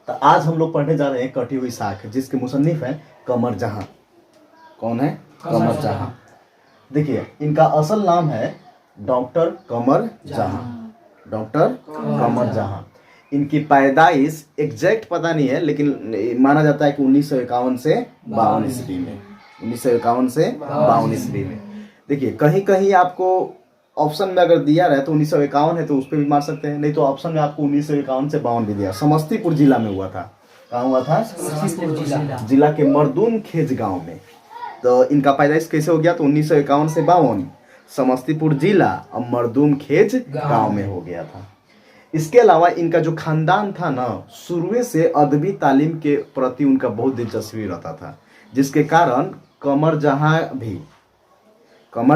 तो आज हम लोग पढ़ने जा रहे हैं कटी हुई साख, जिसके मुसन्निफ हैं कमर जहाँ। कौन है? कमर जहाँ। देखिए, इनका असल नाम है डॉक्टर कमर जहाँ। डॉक्टर कमर जहाँ। इनकी पैदाइश एग्जैक्ट पता नहीं है, लेकिन माना जाता है कि 1951 से 52 ईस्वी में। 1951 से 52 ईस्वी में। देखिए, कहीं कहीं आपको ऑप्शन में अगर दिया रहे तो 1951 है तो उस पर भी मार सकते हैं, नहीं तो ऑप्शन में आपको 1951 से 52 भी दिया। समस्तीपुर जिला में हुआ था। कहाँ हुआ था? समस्तीपुर जिला के मर्दूम खेज गांव में। तो इनका पैदाइश कैसे हो गया? तो 1951 से 52 समस्तीपुर जिला और मर्दूम खेज गांव में हो गया था। इसके अलावा इनका जो खानदान था ना, शुरू से अदबी तालीम के प्रति उनका बहुत दिलचस्पी रहता था, जिसके कारण कमर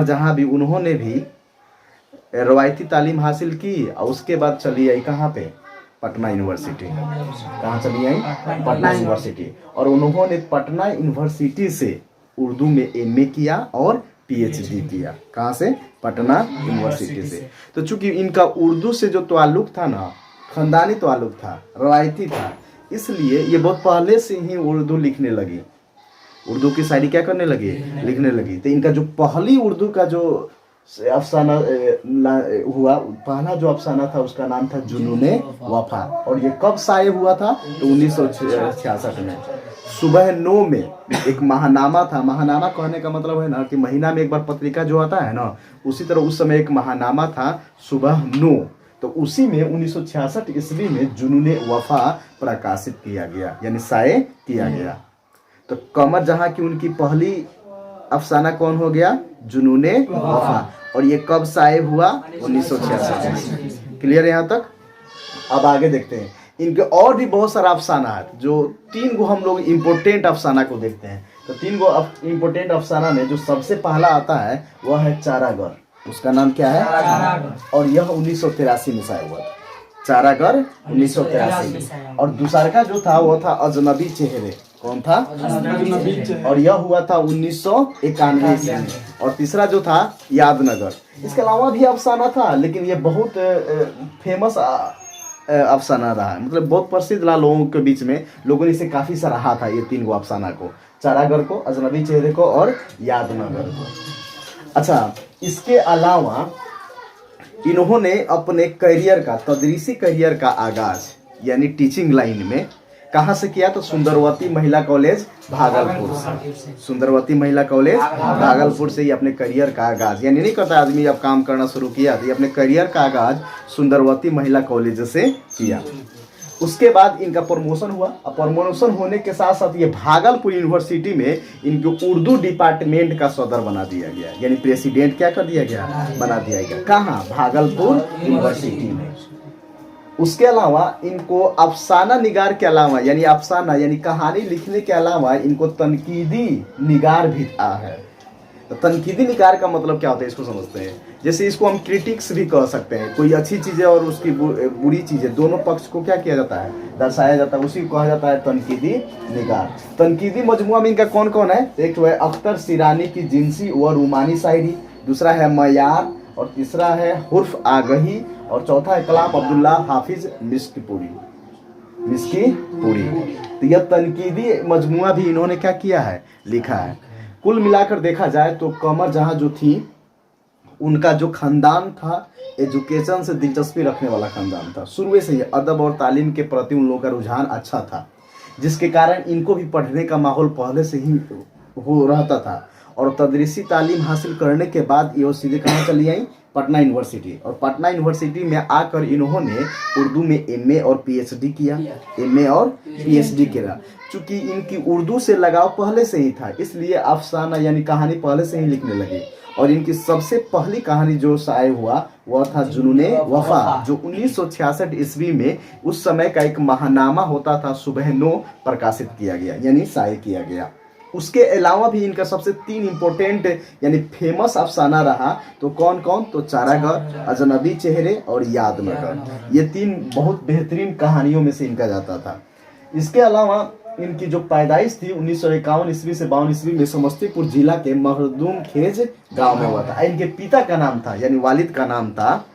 जहाँ भी उन्होंने भी रवायती तालीम हासिल की और उसके बाद चली आई कहाँ पे? पटना यूनिवर्सिटी। कहाँ चली आई? पटना यूनिवर्सिटी। और उन्होंने पटना यूनिवर्सिटी से उर्दू में एमए किया और पीएचडी किया। कहाँ से? पटना यूनिवर्सिटी से। तो चूंकि इनका उर्दू से जो ताल्लुक था ना, खानदानी ताल्लुक था, रवायती था, इसलिए ये बहुत पहले से ही उर्दू लिखने लगी। उर्दू की शायरी क्या करने लगी? लिखने लगी। तो इनका जो पहली उर्दू का जो अफसाना हुआ, पहला जो अफसाना था उसका नाम था जुनूने वफा। और ये कब शाये हुआ था? तो 1966 में। सुबह 9 में एक महानामा था। महानामा कहने का मतलब है ना कि महीना में एक बार पत्रिका जो आता है ना, उसी तरह उस समय एक महानामा था सुबह 9। तो उसी में 1966 ईस्वी में जुनूने वफा प्रकाशित किया गया, यानी शाये किया गया। तो कमर जहाँ की उनकी पहली अफसाना कौन हो गया? जुनूने वफा। और ये कब शाये हुआ? 1966। क्लियर है यहाँ तक? अब आगे देखते हैं। इनके और भी बहुत सारा अफसाना है, जो 3 गो हम लोग इम्पोर्टेंट अफसाना को देखते हैं। तो 3 गो इम्पोर्टेंट अफसाना में जो सबसे पहला आता है वह है चारागर। उसका नाम क्या है? और यह 1983 में शाये हुआ था। चारागर 1983 में। और दूसरा का जो था वो था अजनबी चेहरे। कौन था? और यह हुआ था 1991 ईस्वी में। और तीसरा जो था यादनगर। इसके अलावा भी अफसाना था, लेकिन ये बहुत फेमस अफसाना रहा है, मतलब बहुत प्रसिद्ध रहा लोगों के बीच में। लोगों ने इसे काफी सराहा था, ये 3 गो अफसाना को, चारागर को, अजनबी चेहरे को और यादनगर को। अच्छा, इसके अलावा इन्होंने अपने करियर का, तदरीसी करियर का आगाज यानी टीचिंग लाइन में कहाँ से किया? तो सुंदरवती महिला कॉलेज भागलपुर से। सुंदरवती महिला कॉलेज भागलपुर से ही अपने करियर का आगाज, यानी नहीं कहता आदमी जब काम करना शुरू किया तो ये अपने करियर का आगाज सुंदरवती महिला कॉलेज से किया। उसके बाद इनका प्रमोशन हुआ। और प्रमोशन होने के साथ साथ ये भागलपुर यूनिवर्सिटी में इनको उर्दू डिपार्टमेंट का सदर बना दिया गया, यानी प्रेसिडेंट क्या कर दिया गया? बना दिया गया। कहाँ? भागलपुर यूनिवर्सिटी में। उसके अलावा इनको अफसाना निगार के अलावा, यानी अफसाना यानी कहानी लिखने के अलावा इनको तनकीदी निगार भी है। तो तनकीदी निगार का मतलब क्या होता है इसको समझते हैं। जैसे इसको हम क्रिटिक्स भी कह सकते हैं। कोई अच्छी चीज़ें और उसकी बुरी चीज़ें, दोनों पक्ष को क्या किया जाता है? दर्शाया जाता है। उसी को कहा जाता है तनकीदी निगार। तनकीदी मजमुआ में इनका कौन कौन है? एक तो है अख्तर सिरानी की जिनसी व रूमानी शायरी, दूसरा है मयार, और तीसरा है हुर्फ आगही, और चौथा है कलाम अब्दुल्ला हाफिज मिस्कीपुरी। तो यह तनकीदी मजमुआ भी इन्होंने क्या किया है? लिखा है। कुल मिलाकर देखा जाए तो कमर जहाँ जो थी, उनका जो खानदान था एजुकेशन से दिलचस्पी रखने वाला खानदान था। शुरू से ही अदब और तालीम के प्रति उन लोगों का रुझान अच्छा था, जिसके कारण इनको भी पढ़ने का माहौल पहले से ही हो रहता था। और तदरीसी तालीम हासिल करने के बाद ये सीधे कहाँ चली आई? पटना यूनिवर्सिटी। और पटना यूनिवर्सिटी में आकर इन्होंने उर्दू में एमए और पीएचडी किया। चूँकि इनकी उर्दू से लगाव पहले से ही था, इसलिए अफसाना यानी कहानी पहले से ही लिखने लगे। और इनकी सबसे पहली कहानी जो शाये हुआ वह था जुनूने वफा, जो 1966 ईस्वी में उस समय का एक महानामा होता था सुबह 9 प्रकाशित किया गया, यानी शाये किया गया। उसके अलावा भी इनका सबसे 3 इम्पोर्टेंट यानी फेमस अफसाना रहा। तो कौन कौन? तो चारागर, अजनबी चेहरे और यादनगर। ये 3 बहुत बेहतरीन कहानियों में से इनका जाता था। इसके अलावा इनकी जो पैदाइश थी 1951 ईस्वी से 52 ईस्वी में समस्तीपुर जिला के मखदूम खेज गांव में हुआ था। इनके पिता का नाम था, यानी वालिद का नाम था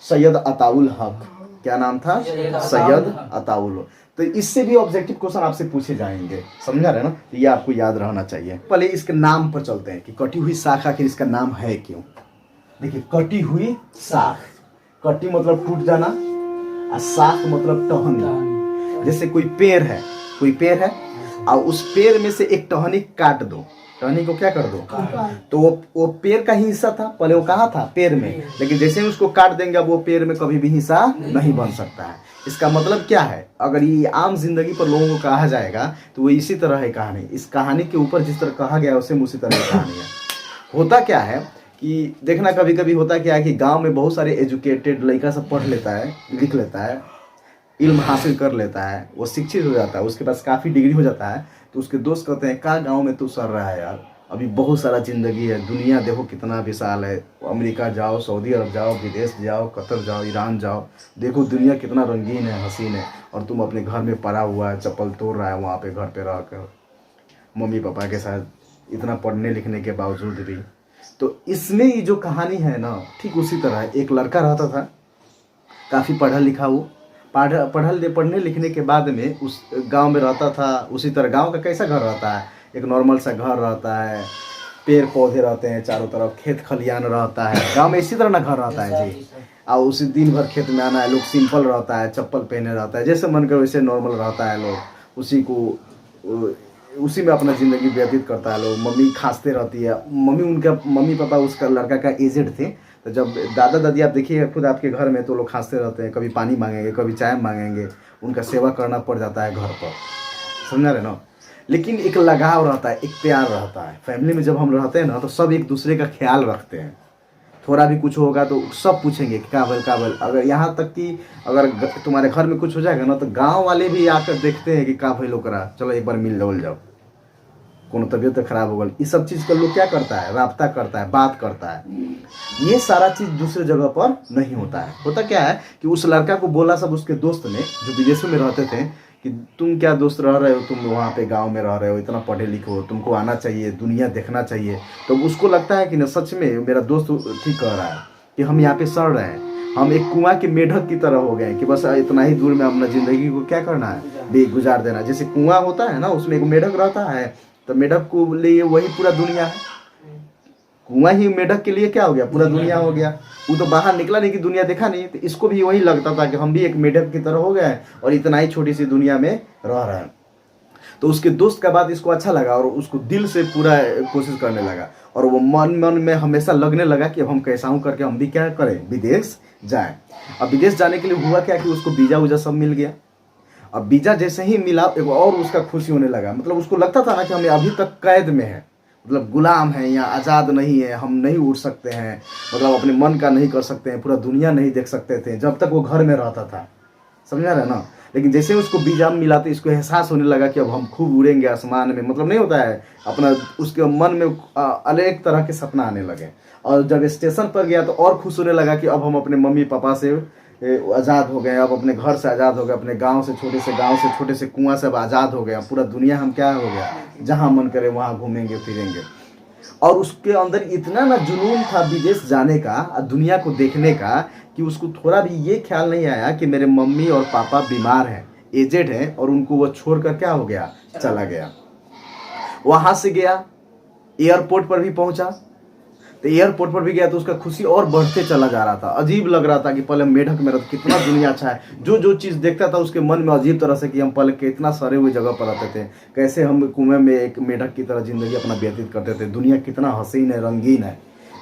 सैयद अताउल हक। क्या नाम था? सैयद अताउल। तो इससे भी ऑब्जेक्टिव क्वेश्चन आपसे पूछे जाएंगे, समझा रहे ना? तो ये आपको याद रहना चाहिए। पहले इसके नाम पर चलते हैं कि कटी हुई साख आखिर इसका नाम है क्यों। देखिए, कटी हुई साख, कटी मतलब टूट जाना और साख मतलब टहनी। जैसे कोई पेड़ है, कोई पेड़ है और उस पेड़ में से एक टहनी काट दो, टहनी को क्या कर दो, तो वो पेड़ का ही हिस्सा था, पहले वो कहाँ था? पेड़ में। लेकिन जैसे ही उसको काट देंगे अब वो पेड़ में कभी भी हिस्सा नहीं बन सकता है। इसका मतलब क्या है? अगर ये आम जिंदगी पर लोगों को कहा जाएगा तो वो इसी तरह है कहानी। इस कहानी के ऊपर जिस तरह कहा गया उसे उसी तरह की कहानी है। होता क्या है कि देखना, कभी कभी होता क्या है कि गांव में बहुत सारे एजुकेटेड लड़का सब पढ़ लेता है, लिख लेता है, इल्म हासिल कर लेता है, वो शिक्षित हो जाता है, उसके पास काफ़ी डिग्री हो जाता है। तो उसके दोस्त कहते हैं, कहाँ गांव में तू सर रहा है यार, अभी बहुत सारा ज़िंदगी है, दुनिया देखो कितना विशाल है, अमेरिका जाओ, सऊदी अरब जाओ, विदेश जाओ, कतर जाओ, ईरान जाओ, देखो दुनिया कितना रंगीन है, हसीन है, और तुम अपने घर में पड़ा हुआ है, चप्पल तोड़ रहा है वहाँ पे घर पे रह कर मम्मी पापा के साथ, इतना पढ़ने लिखने के बावजूद भी। तो इसमें ये जो कहानी है ना, ठीक उसी तरह एक लड़का रहता था, काफ़ी पढ़ा लिखा, वो पढ़ने लिखने के बाद में उस गांव में रहता था। उसी तरह गांव का कैसा घर रहता है? एक नॉर्मल सा घर रहता है, पेड़ पौधे रहते हैं चारों तरफ, खेत खलियान रहता है। गांव में इसी तरह ना घर रहता है जी। और उसी दिन भर खेत में आना है, लोग सिंपल रहता है, चप्पल पहने रहता है, जैसे मन करे वैसे नॉर्मल रहता है लोग, उसी में अपना ज़िंदगी व्यतीत करता है लोग। मम्मी खांसते रहती है, मम्मी पापा उसका लड़का का एजेड थे, तो जब दादा दादी आप देखिए खुद आपके घर में, तो लोग खांसते रहते हैं, कभी पानी मांगेंगे, कभी चाय मांगेंगे, उनका सेवा करना पड़ जाता है घर पर, समझा रहे ना? लेकिन एक लगाव रहता है, एक प्यार रहता है। फैमिली में जब हम रहते हैं ना, तो सब एक दूसरे का ख्याल रखते हैं। थोड़ा भी कुछ होगा तो सब पूछेंगे का भल। अगर यहाँ तक कि अगर तुम्हारे घर में कुछ हो जाएगा ना, तो गांव वाले भी आकर देखते हैं कि का भइलो करा, चलो एक बार मिल लो जाओ, कोनो तबीयत खराब हो गई। ये सब चीज़ का लोग क्या करता है? राब्ता करता है, बात करता है। ये सारा चीज़ दूसरे जगह पर नहीं होता है। होता क्या है कि उस लड़का को बोला सब उसके दोस्त ने, जो विदेशों में रहते थे, कि तुम क्या दोस्त रह रहे हो, तुम वहाँ पे गांव में रह रहे हो, इतना पढ़े लिखे हो, तुमको आना चाहिए, दुनिया देखना चाहिए। तो उसको लगता है कि ना सच में मेरा दोस्त ठीक कह रहा है कि हम यहाँ पे सड़ रहे हैं, हम एक कुआं के मेढक की तरह हो गए कि बस इतना ही दूर में अपना ज़िंदगी को क्या करना है, बे गुजार देना। जैसे कुआं होता है ना, उसमें एक मेढक रहता है, तो मेढक को लिए वही पूरा दुनिया है। कुआं ही मेढक के लिए क्या हो गया? पूरा दुनिया हो गया। वो तो बाहर निकला नहीं कि दुनिया देखा नहीं, तो इसको भी वही लगता था कि हम भी एक मेढक की तरह हो गए और इतना ही छोटी सी दुनिया में रह रहे हैं। तो उसके दोस्त का बात इसको अच्छा लगा और उसको दिल से पूरा कोशिश करने लगा, और वो मन में हमेशा लगने लगा कि अब हम कैसा हूँ करके हम भी क्या करें, विदेश जाएं। अब विदेश जाने के लिए हुआ क्या कि उसको वीज़ा वूजा सब मिल गया। अब वीज़ा जैसे ही मिला, एक और उसका खुशी होने लगा। मतलब उसको लगता था ना कि हम अभी तक कैद में हैं, मतलब गुलाम हैं, या आज़ाद नहीं है, हम नहीं उड़ सकते हैं, मतलब अपने मन का नहीं कर सकते हैं, पूरा दुनिया नहीं देख सकते थे जब तक वो घर में रहता था, समझा रहे ना? लेकिन जैसे उसको वीज़ा मिला तो इसको एहसास होने लगा कि अब हम खूब उड़ेंगे आसमान में। मतलब नहीं होता है अपना, उसके मन में अलग तरह के सपना आने लगे। और जब स्टेशन पर गया तो और खुश होने लगा कि अब हम अपने मम्मी पापा से आज़ाद हो गए, अब अपने घर से आज़ाद हो गए, अपने गांव से छोटे से कुआं से अब आज़ाद हो गया, पूरा दुनिया हम क्या हो गया, जहां मन करे वहां घूमेंगे फिरेंगे। और उसके अंदर इतना ना जुनून था विदेश जाने का, दुनिया को देखने का, कि उसको थोड़ा भी ये ख्याल नहीं आया कि मेरे मम्मी और पापा बीमार हैं, एजेड हैं, और उनको वो छोड़कर क्या हो गया, चला गया। वहां से गया, एयरपोर्ट पर भी पहुंचा, तो एयरपोर्ट पर भी गया तो उसका खुशी और बढ़ते चला जा रहा था। अजीब लग रहा था कि पहले मेढक में रहता, कितना दुनिया अच्छा है। जो चीज़ देखता था उसके मन में अजीब तरह से कि हम पहले कितना सड़े हुए जगह पर रहते थे, कैसे हम कुएं में एक मेढक की तरह ज़िंदगी अपना व्यतीत करते थे, दुनिया कितना हसीन है, रंगीन है।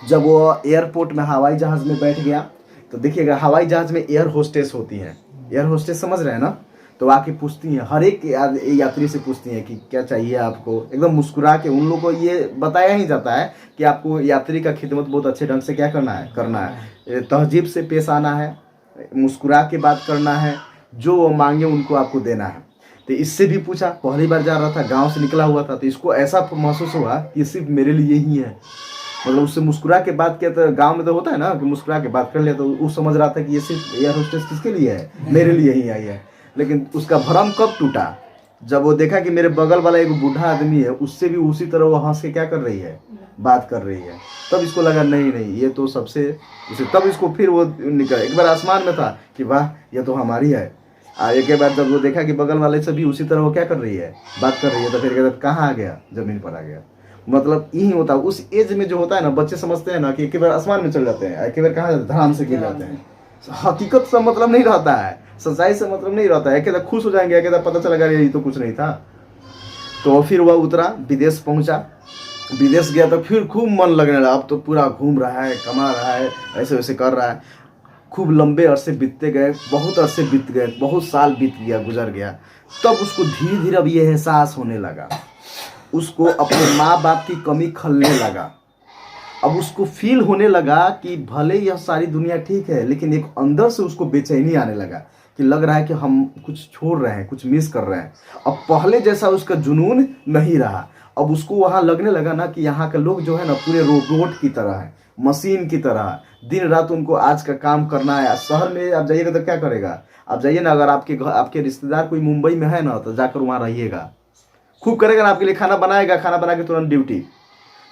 जब वो एयरपोर्ट में हवाई जहाज़ में बैठ गया, तो देखिएगा हवाई जहाज़ में एयर होस्टेस होती हैं, एयर होस्टेस समझ रहे हैं ना? तो आके पूछती हैं, हर एक यात्री से पूछती हैं कि क्या चाहिए आपको, एकदम मुस्कुरा के। उन लोगों को ये बताया ही जाता है कि आपको यात्री का खिदमत बहुत अच्छे ढंग से क्या करना है, तहजीब से पेश आना है, मुस्कुरा के बात करना है, जो वो मांगे उनको आपको देना है। तो इससे भी पूछा, पहली बार जा रहा था, गाँव से निकला हुआ था, तो इसको ऐसा महसूस हुआ कि सिर्फ मेरे लिए ही है। मतलब उससे मुस्कुरा के बात किया, तो गांव में तो होता है ना कि मुस्कुरा के बात कर लिया, तो वो समझ रहा था कि ये सिर्फ एयर होस्टेस किसके लिए है, मेरे लिए ही आई है। लेकिन उसका भ्रम कब टूटा, जब वो देखा कि मेरे बगल वाला एक बूढ़ा आदमी है, उससे भी उसी तरह वो हंस के क्या कर रही है, बात कर रही है। तब इसको लगा नहीं ये तो सबसे, तब इसको फिर वो निकल, एक बार आसमान में था कि वाह ये तो हमारी है। आगे के बाद जब वो देखा कि बगल वाले से भी उसी तरह वो क्या कर रही है, बात कर रही है, तो फिर कहता कहाँ आ गया, जमीन पर आ गया। मतलब यही होता है उस एज में जो होता है ना, बच्चे समझते हैं ना कि एक बार आसमान में चल जाते हैं, एक बार कहाँ धड़ाम से गिर जाते हैं। हकीकत से मतलब नहीं रहता है, सच्चाई से मतलब नहीं रहता है। कहता खुश हो जाएंगे, कहता पता चला ये तो कुछ नहीं था। तो फिर वह उतरा, विदेश पहुंचा, विदेश गया तो फिर खूब मन लगने लगा। अब तो पूरा घूम रहा है, कमा रहा है, ऐसे वैसे कर रहा है। खूब लंबे अरसे बीतते गए, बहुत अरसे बीत गए, बहुत साल बीत गया, गुजर गया। तब उसको धीरे धीरे अब ये एहसास होने लगा, उसको अपने माँ बाप की कमी खलने लगा। अब उसको फील होने लगा कि भले यह सारी दुनिया ठीक है, लेकिन एक अंदर से उसको बेचैनी आने लगा कि लग रहा है कि हम कुछ छोड़ रहे हैं, कुछ मिस कर रहे हैं। अब पहले जैसा उसका जुनून नहीं रहा। अब उसको वहाँ लगने लगा ना कि यहाँ के लोग जो है ना पूरे रोबोट की तरह है, मशीन की तरह, दिन रात उनको आज का काम करना है। शहर में आप जाइएगा तो क्या करेगा, आप जाइए ना, अगर आपके घर आपके रिश्तेदार कोई मुंबई में है ना, तो जाकर वहाँ रहिएगा, खूब करेगा ना, आपके लिए खाना बनाएगा, खाना बना के तुरंत ड्यूटी,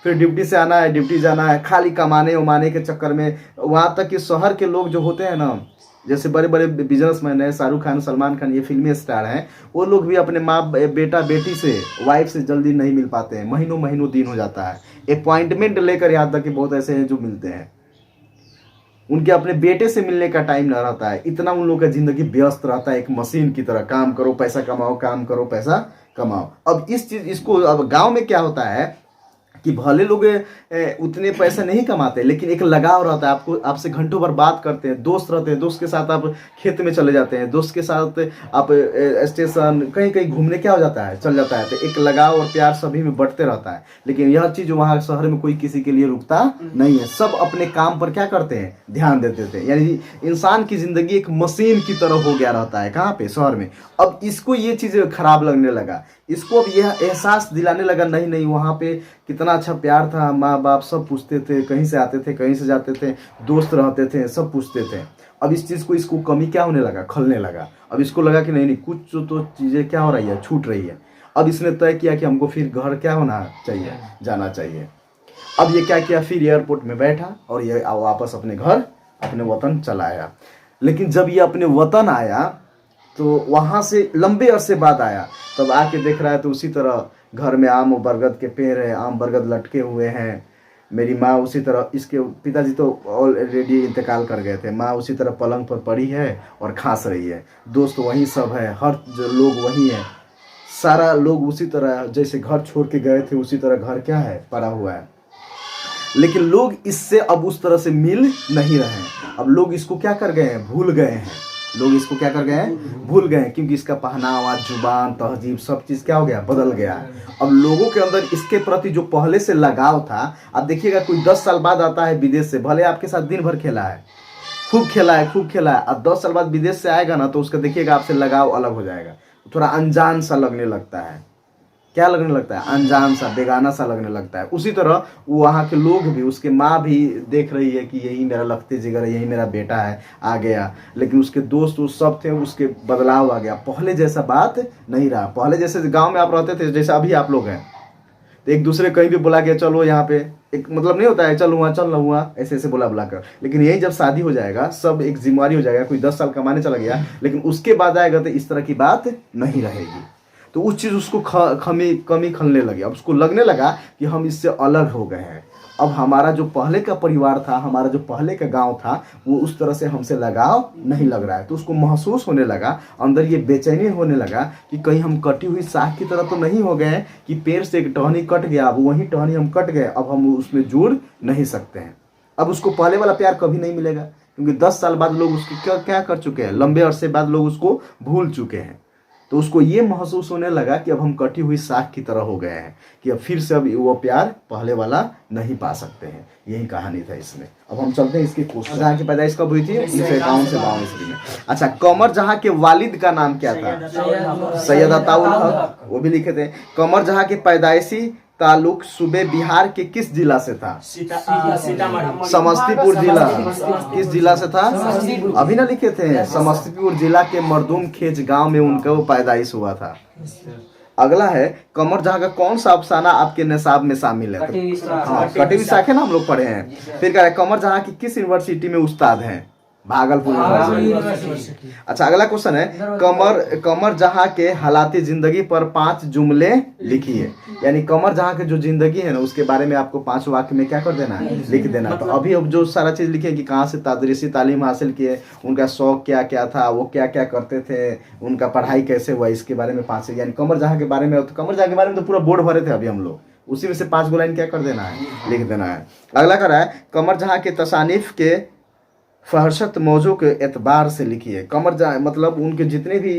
फिर ड्यूटी से आना है, ड्यूटी जाना है, खाली कमाने उमाने के चक्कर में। वहाँ तक कि शहर के लोग जो होते हैं ना, जैसे बड़े बड़े बिजनेसमैन हैं, शाहरुख खान, सलमान खान, ये फिल्मी स्टार हैं, वो लोग भी अपने माँ बेटा बेटी से, वाइफ से जल्दी नहीं मिल पाते हैं। महीनों महीनों दिन हो जाता है, अपॉइंटमेंट लेकर, यहाँ तक कि बहुत ऐसे हैं जो मिलते हैं, उनके अपने बेटे से मिलने का टाइम न रहता है। इतना उन लोगों का जिंदगी व्यस्त रहता है, एक मशीन की तरह, काम करो पैसा कमाओ, काम करो पैसा कमाओ। अब इस चीज इसको, अब गांव में क्या होता है कि भले लोग उतने पैसे नहीं कमाते, लेकिन एक लगाव रहता है, आपको आपसे घंटों भर बात करते हैं, दोस्त रहते हैं, दोस्त के साथ आप खेत में चले जाते हैं, दोस्त के साथ आप स्टेशन कहीं कहीं घूमने क्या हो जाता है, चल जाता है। तो एक लगाव और प्यार सभी में बढ़ते रहता है। लेकिन यह चीज़ वहाँ शहर में कोई किसी के लिए रुकता नहीं है, सब अपने काम पर क्या करते हैं, ध्यान देते थे। यानी इंसान की जिंदगी एक मशीन की तरह हो गया रहता है, कहाँ पे, शहर में। अब इसको ये चीज़ खराब लगने लगा, इसको अब यह एहसास दिलाने लगा, नहीं नहीं वहाँ पे कितना अच्छा प्यार था, माँ बाप सब पूछते थे, कहीं से आते थे, कहीं से जाते थे, दोस्त रहते थे, सब पूछते थे। अब इस चीज़ को, इसको कमी क्या होने लगा, खलने लगा। अब इसको लगा कि नहीं नहीं कुछ तो चीज़ें क्या हो रही है, छूट रही है। अब इसने तय किया कि हमको फिर घर क्या होना चाहिए, जाना चाहिए। अब ये क्या किया, फिर एयरपोर्ट में बैठा और ये वापस अपने घर, अपने वतन चला आया। लेकिन जब ये अपने वतन आया तो वहाँ से लंबे अरसे बाद आया, तब आके देख रहा है तो उसी तरह घर में आम और बरगद के पेड़ है, आम बरगद लटके हुए हैं। मेरी माँ उसी तरह, इसके पिताजी तो ऑलरेडी इंतकाल कर गए थे, माँ उसी तरह पलंग पर पड़ी है और खांस रही है, दोस्त वहीं सब है, हर जो लोग वहीं है, सारा लोग उसी तरह जैसे घर छोड़ के गए थे उसी तरह घर क्या है, पड़ा हुआ है। लेकिन लोग इससे अब उस तरह से मिल नहीं रहे हैं। अब लोग इसको क्या कर गए हैं, भूल गए हैं। लोग इसको क्या कर गए हैं, भूल गए हैं, क्योंकि इसका पहनावा, जुबान, तहजीब, सब चीज़ क्या हो गया, बदल गया है। अब लोगों के अंदर इसके प्रति जो पहले से लगाव था, अब देखिएगा कोई 10 साल बाद आता है विदेश से, भले आपके साथ दिन भर खेला है, खूब खेला है, खूब खेला है, अब 10 साल बाद विदेश से आएगा ना, तो उसका देखिएगा आपसे लगाव अलग हो जाएगा, थोड़ा अनजान सा लगने लगता है। क्या लगने लगता है, अनजान सा, बेगाना सा लगने लगता है। उसी तरह वहाँ के लोग भी, उसके माँ भी देख रही है कि यही मेरा लखते जिगर है, यही मेरा बेटा है, आ गया। लेकिन उसके दोस्त उस सब थे, उसके बदलाव आ गया, पहले जैसा बात नहीं रहा। पहले जैसे गांव में आप रहते थे, जैसे अभी आप लोग हैं, तो एक दूसरे कहीं भी बुला के चलो यहाँ पे, एक मतलब नहीं होता है चल वहाँ चल वहाँ, ऐसे ऐसे बुला कर। लेकिन यही जब शादी हो जाएगा, सब एक जिम्मेवारी हो जाएगा, कोई 10 साल कमाने चला गया, लेकिन उसके बाद आएगा तो इस तरह की बात नहीं रहेगी। तो उस चीज़ उसको कमी खलने लगी। अब उसको लगने लगा कि हम इससे अलग हो गए हैं। अब हमारा जो पहले का परिवार था, हमारा जो पहले का गांव था, वो उस तरह से हमसे लगाव नहीं लग रहा है। तो उसको महसूस होने लगा, अंदर ये बेचैनी होने लगा कि कहीं हम कटी हुई साख की तरह तो नहीं हो गए कि पेड़ से एक टहनी कट गया, अब वही टहनी हम कट गए, अब हम उसमें जुड़ नहीं सकते हैं। अब उसको पहले वाला प्यार कभी नहीं मिलेगा, क्योंकि 10 साल बाद लोग उसको क्या कर चुके हैं, लंबे अरसे बाद लोग उसको भूल चुके हैं। तो उसको ये महसूस होने लगा कि अब हम कटी हुई साख की तरह हो गए हैं, कि अब फिर से अब वो प्यार पहले वाला नहीं पा सकते हैं। यही कहानी था इसमें। अब हम चलते हैं इसकी कोशिश। जहाँ की पैदाइश कब हुई थी, 1951 ईस्वी में। अच्छा, कमर जहाँ के वालिद का नाम क्या था, सैयद अताउल हक, वो भी लिखे थे। कमर जहाँ के पैदाइशी ताल्लुक सूबे बिहार के किस जिला से था, समस्तीपुर जिला। किस जिला से था, अभी ना लिखे थे, समस्तीपुर जिला के मरदूम खेज गांव में उनका वो पैदाइश हुआ था। अगला है, कमर जहाँ का कौन सा अफसाना आपके निसाब में शामिल है, हाँ कटी हुई साखे ना हम लोग पढ़े हैं। फिर कह रहे कमर जहाँ की किस यूनिवर्सिटी में उस्ताद हैं, भागलपुर यूनिवर्सिटी। अच्छा, अगला क्वेश्चन है, कमर जहां के हालाती जिंदगी पर 5 जुमले लिखिए। यानी कमर जहां के जो जिंदगी है ना उसके बारे में आपको 5 वाक्य में क्या कर देना है, लिख देना। तो अभी अब जो सारा चीज लिखे कि कहाँ से तदरीसी तालीम हासिल किए, उनका शौक क्या क्या था, वो क्या क्या करते थे, उनका पढ़ाई कैसे हुआ, इसके बारे में 5। यानी कमर जहां के बारे में, तो कमर जहां के बारे में तो पूरा बोर्ड भरे थे अभी हम लोग, उसी में से 5 लाइन क्या कर देना है, लिख देना है। अगला कर रहा है, कमर जहां के तसानीफ के फहरसत मौजू के एतबार से लिखिए। कमर जहां मतलब उनके जितने भी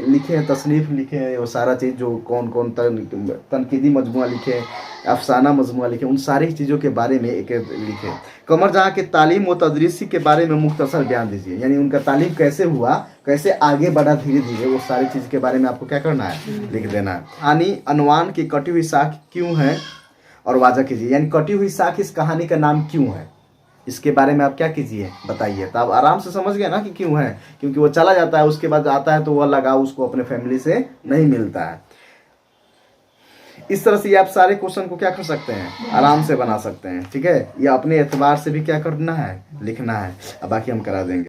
लिखे हैं, तसनीफ लिखे हैं, वो सारा चीज़ जो कौन कौन तनकीदी मजमुआ लिखे, अफसाना मजमुआ लिखे, उन सारी चीज़ों के बारे में एक लिखे। कमर जहां के तालीम व तदरीसी के बारे में मुख्तसर बयान दीजिए। यानी उनका तालीम कैसे हुआ, कैसे आगे बढ़ा धीरे धीरे, वो सारी चीज़ के बारे में आपको क्या करना है, लिख देना है। कहानी अनवान की कटी हुई साख क्यों है और वाजा कीजिए। यानी कटी हुई साख इस कहानी का नाम क्यों है, इसके बारे में आप क्या कीजिए, बताइए। तो आप आराम से समझ गए ना कि क्यों है, क्योंकि वो चला जाता है, उसके बाद आता है तो वह लगाव उसको अपने फैमिली से नहीं मिलता है। इस तरह से ये आप सारे क्वेश्चन को क्या कर सकते हैं, आराम से बना सकते हैं। ठीक है, ये अपने एतबार से भी क्या करना है, लिखना है। अब बाकी हम करा देंगे।